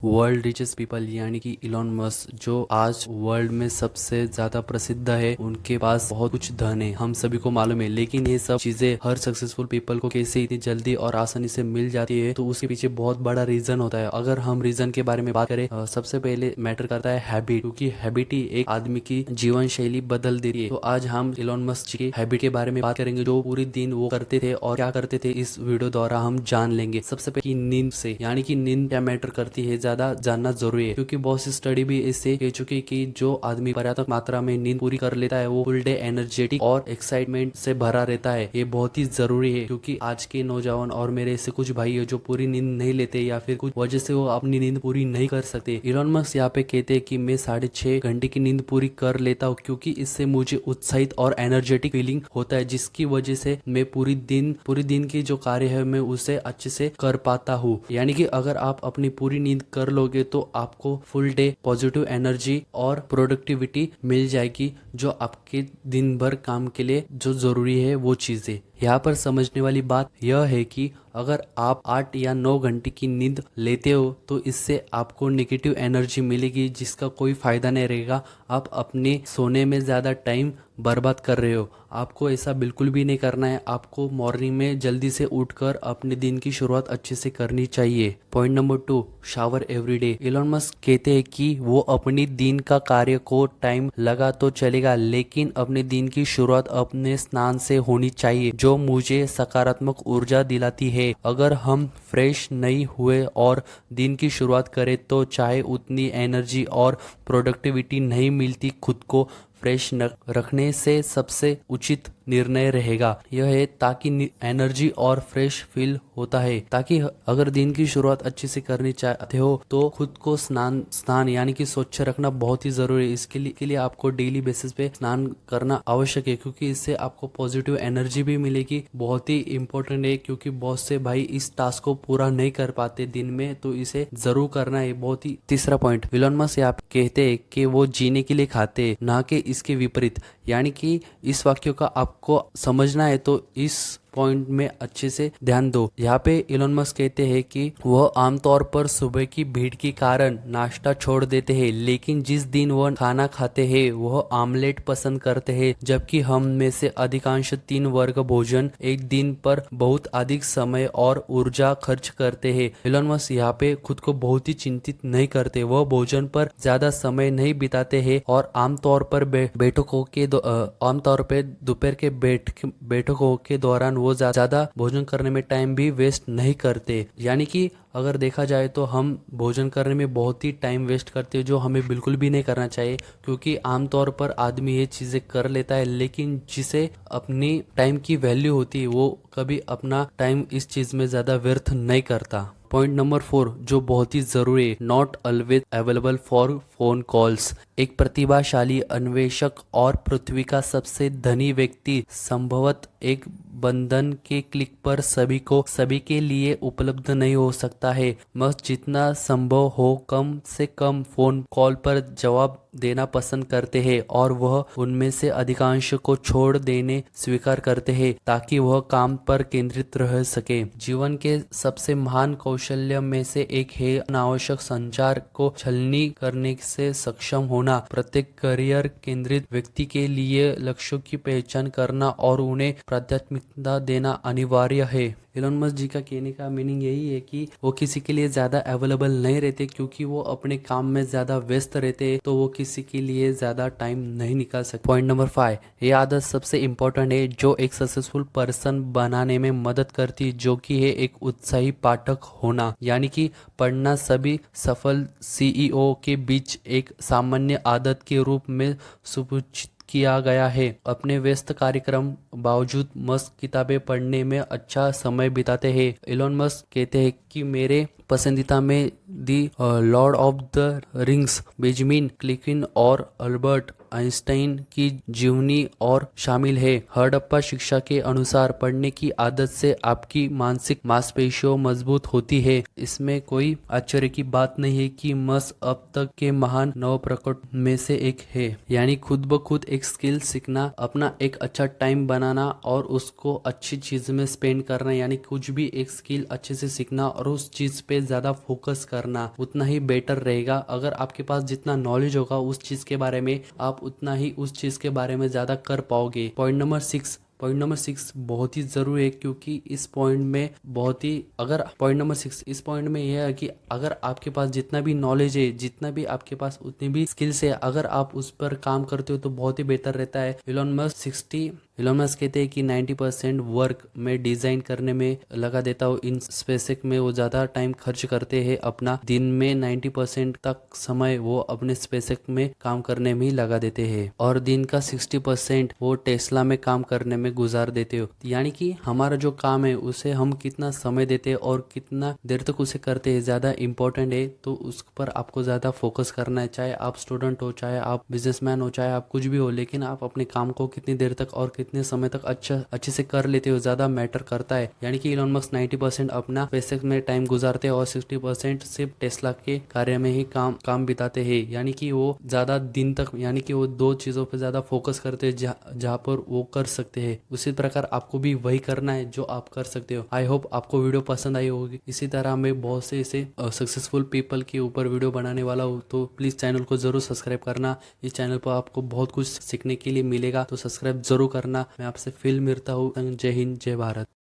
World richest people यानी कि Elon Musk जो आज वर्ल्ड में सबसे ज्यादा प्रसिद्ध है, उनके पास बहुत कुछ धन है, हम सभी को मालूम है। लेकिन ये सब चीजें हर सक्सेसफुल पीपल को कैसे इतनी जल्दी और आसानी से मिल जाती है, तो उसके पीछे बहुत बड़ा रीजन होता है। अगर हम रीजन के बारे में बात करें, सबसे पहले मैटर करता है हैबिट, क्योंकि हैबिट ही एक आदमी की जीवन शैली बदल देती है। तो आज हम इलॉन मस्क की हैबिट के बारे में बात करेंगे, जो पूरी दिन वो करते थे और क्या करते थे, इस वीडियो द्वारा हम जान लेंगे। सबसे पहले नींद से, यानी कि नींद क्या मैटर करती है, ज्यादा जानना जरूरी है, क्योंकि बहुत सी स्टडी भी इससे कह चुकी है कि जो आदमी पर्याप्त मात्रा में नींद पूरी कर लेता है, वो फुल डे एनर्जेटिक और एक्साइटमेंट से भरा रहता है। ये बहुत ही जरूरी है, क्योंकि आज के नौजवान और मेरे ऐसे कुछ भाई है जो पूरी नींद नहीं लेते या फिर कुछ वजह से वो अपनी नींद पूरी नहीं कर सकते। इलॉन मस्क यहाँ पे कहते हैं कि मैं 6.5 घंटे की नींद पूरी कर लेता हूँ, क्योंकि इससे मुझे उत्साहित और एनर्जेटिक फीलिंग होता है, जिसकी वजह से मैं पूरी दिन की जो कार्य है मैं उसे अच्छे से कर पाता हूँ। यानी कि अगर आप अपनी पूरी नींद कर लोगे तो आपको फुल डे पॉजिटिव एनर्जी और प्रोडक्टिविटी मिल जाएगी, जो आपके दिन भर काम के लिए जो जरूरी है वो चीजें। यहाँ पर समझने वाली बात यह है कि अगर आप 8 या 9 घंटे की नींद लेते हो तो इससे आपको नेगेटिव एनर्जी मिलेगी, जिसका कोई फायदा नहीं रहेगा। आप अपने सोने में ज्यादा टाइम बर्बाद कर रहे हो। आपको ऐसा बिल्कुल भी नहीं करना है। आपको मॉर्निंग में जल्दी से उठकर अपने दिन की शुरुआत अच्छे से करनी चाहिए। Point number 2, shower everyday. Elon Musk कहते हैं कि वो अपनी दिन का कार्य को टाइम लगा तो चलेगा, लेकिन अपने दिन की शुरुआत अपने स्नान से होनी चाहिए, जो मुझे सकारात्मक ऊर्जा दिलाती है। अगर हम फ्रेश नहीं हुए और दिन की शुरुआत करें तो चाहे उतनी एनर्जी और प्रोडक्टिविटी नहीं मिलती। खुद को फ्रेश रखने से सबसे उचित निर्णय रहेगा यह है, ताकि एनर्जी और फ्रेश फील होता है। ताकि अगर दिन की शुरुआत अच्छे से करनी चाहते हो तो खुद को स्नान यानी कि स्वच्छ रखना बहुत ही जरूरी है। इसके लिए आपको डेली बेसिस पे स्नान करना आवश्यक है, क्योंकि इससे आपको पॉजिटिव एनर्जी भी मिलेगी। बहुत ही इंपॉर्टेंट है, क्योंकि बहुत से भाई इस टास्क को पूरा नहीं कर पाते दिन में, तो इसे जरूर करना है। बहुत ही तीसरा पॉइंट, इलॉन मस्क यहाँ कहते हैं कि वो जीने के लिए खाते, ना कि इसके विपरीत। यानी कि इस वाक्य का आपको समझना है तो इस पॉइंट में अच्छे से ध्यान दो। यहाँ पे इलॉन मस्क कहते हैं कि वह आमतौर पर सुबह की भीड़ के कारण नाश्ता छोड़ देते हैं, लेकिन जिस दिन वह खाना खाते हैं वह आमलेट पसंद करते हैं, जबकि हम में से अधिकांश 3 वर्ग भोजन एक दिन पर बहुत अधिक समय और ऊर्जा खर्च करते हैं। इलॉन मस्क यहाँ पे खुद को बहुत ही चिंतित नहीं करते। वह भोजन पर ज्यादा समय नहीं बिताते हैं और आमतौर पर दोपहर के बैठकों के दौरान वो ज्यादा भोजन करने में टाइम भी वेस्ट नहीं करते। यानी कि अगर देखा जाए तो हम भोजन करने में बहुत ही टाइम वेस्ट करते हैं, जो हमें बिल्कुल भी नहीं करना चाहिए, क्योंकि आमतौर पर आदमी ये चीजें कर लेता है, लेकिन जिसे अपनी टाइम की वैल्यू होती है वो कभी अपना टाइम इस चीज में ज्यादा व्यर्थ नहीं करता। पॉइंट नंबर 4, जो बहुत ही जरूरी है, not always available for phone calls. एक प्रतिभाशाली अन्वेषक और पृथ्वी का सबसे धनी व्यक्ति संभवत एक बंधन के क्लिक पर सभी के लिए उपलब्ध नहीं हो सकता है। मस्त जितना संभव हो कम से कम फोन कॉल पर जवाब देना पसंद करते हैं, और वह उनमें से अधिकांश को छोड़ देने स्वीकार करते हैं ताकि वह काम पर केंद्रित रह सके। जीवन के सबसे महान कौशल्य में से एक है अनावश्यक संचार को छलनी करने से सक्षम होना। प्रत्येक करियर केंद्रित व्यक्ति के लिए लक्ष्यों की पहचान करना और उन्हें प्राथमिकता देना अनिवार्य है। इलॉन मस्क जी का कहने का मीनिंग यही है कि वो किसी के लिए ज्यादा अवेलेबल नहीं रहते, क्योंकि वो अपने काम में ज्यादा व्यस्त रहते, तो वो किसी के लिए ज्यादा टाइम नहीं निकाल सकते। पॉइंट नंबर 5, ये आदत सबसे इम्पोर्टेंट है जो एक सक्सेसफुल पर्सन बनाने में मदद करती है, जो कि है एक उत्साही पाठक होना। यानी कि पढ़ना सभी सफल सीईओ के बीच एक सामान्य आदत के रूप में सुसूचित किया गया है। अपने व्यस्त कार्यक्रम बावजूद मस्क किताबें पढ़ने में अच्छा समय बिताते हैं। इलॉन मस्क कहते हैं कि मेरे पसंदीदा में the Lord of the Rings, Benjamin Cliffin और अल्बर्ट आइंस्टाइन की जीवनी और शामिल है। हड़प्पा शिक्षा के अनुसार पढ़ने की आदत से आपकी मानसिक मांसपेशियों मजबूत होती है। इसमें कोई आश्चर्य की बात नहीं है कि मस अब तक के महान नवप्रकट में से एक है। यानी खुद ब खुद एक स्किल सीखना, अपना एक अच्छा टाइम बनाना और उसको अच्छी चीज में स्पेंड करना, यानी कुछ भी एक स्किल अच्छे से सीखना और उस चीज पे ज्यादा फोकस करना उतना ही बेटर रहेगा। अगर आपके पास जितना नॉलेज होगा उस चीज के बारे में, आप उतना ही उस चीज के बारे में ज्यादा कर पाओगे। पॉइंट नंबर 6 बहुत ही जरूरी है, क्योंकि इस पॉइंट में बहुत ही अगर पॉइंट नंबर 6 इस पॉइंट में यह है कि अगर आपके पास जितना भी नॉलेज है, जितना भी आपके पास उतनी भी स्किल्स है, अगर आप उस पर काम करते हो तो बहुत ही बेहतर रहता है। इलॉन मस्क कहते हैं कि 90% वर्क में डिजाइन करने में लगा देता हूँ, इन स्पेसिफिक में वो ज्यादा टाइम खर्च करते हैं अपना। दिन में 90% तक समय वो अपने स्पेसिफिक में काम करने में ही लगा देते हैं और दिन का 60% वो टेस्ला में काम करने में गुजार देते हो। यानी कि हमारा जो काम है उसे हम कितना समय देते हैं और कितना देर तक उसे करते हैं ज्यादा इंपॉर्टेंट है। तो उस पर आपको ज्यादा फोकस करना है, चाहे आप स्टूडेंट हो, चाहे आप बिजनेसमैन हो, चाहे आप कुछ भी हो, लेकिन आप अपने काम को कितनी देर तक और कितने समय तक अच्छे से कर लेते हो ज्यादा मैटर करता है। यानी कि इलॉन मस्क 90% अपना पैसे में टाइम गुजारते हैं और 60% सिर्फ टेस्ला के कार्य में ही काम बिताते हैं। यानी कि वो ज्यादा दिन तक, यानी कि वो दो चीजों पर ज्यादा फोकस करते हैं जहाँ पर वो कर सकते हैं। उसी प्रकार आपको भी वही करना है जो आप कर सकते हो। आई होप आपको वीडियो पसंद आई होगी। इसी तरह मैं बहुत से ऐसे सक्सेसफुल पीपल के ऊपर वीडियो बनाने वाला हूँ, तो प्लीज चैनल को जरूर सब्सक्राइब करना। इस चैनल पर आपको बहुत कुछ सीखने के लिए मिलेगा, तो सब्सक्राइब जरूर करना। मैं आपसे फिर मिलता हूँ। जय हिंद, जय भारत।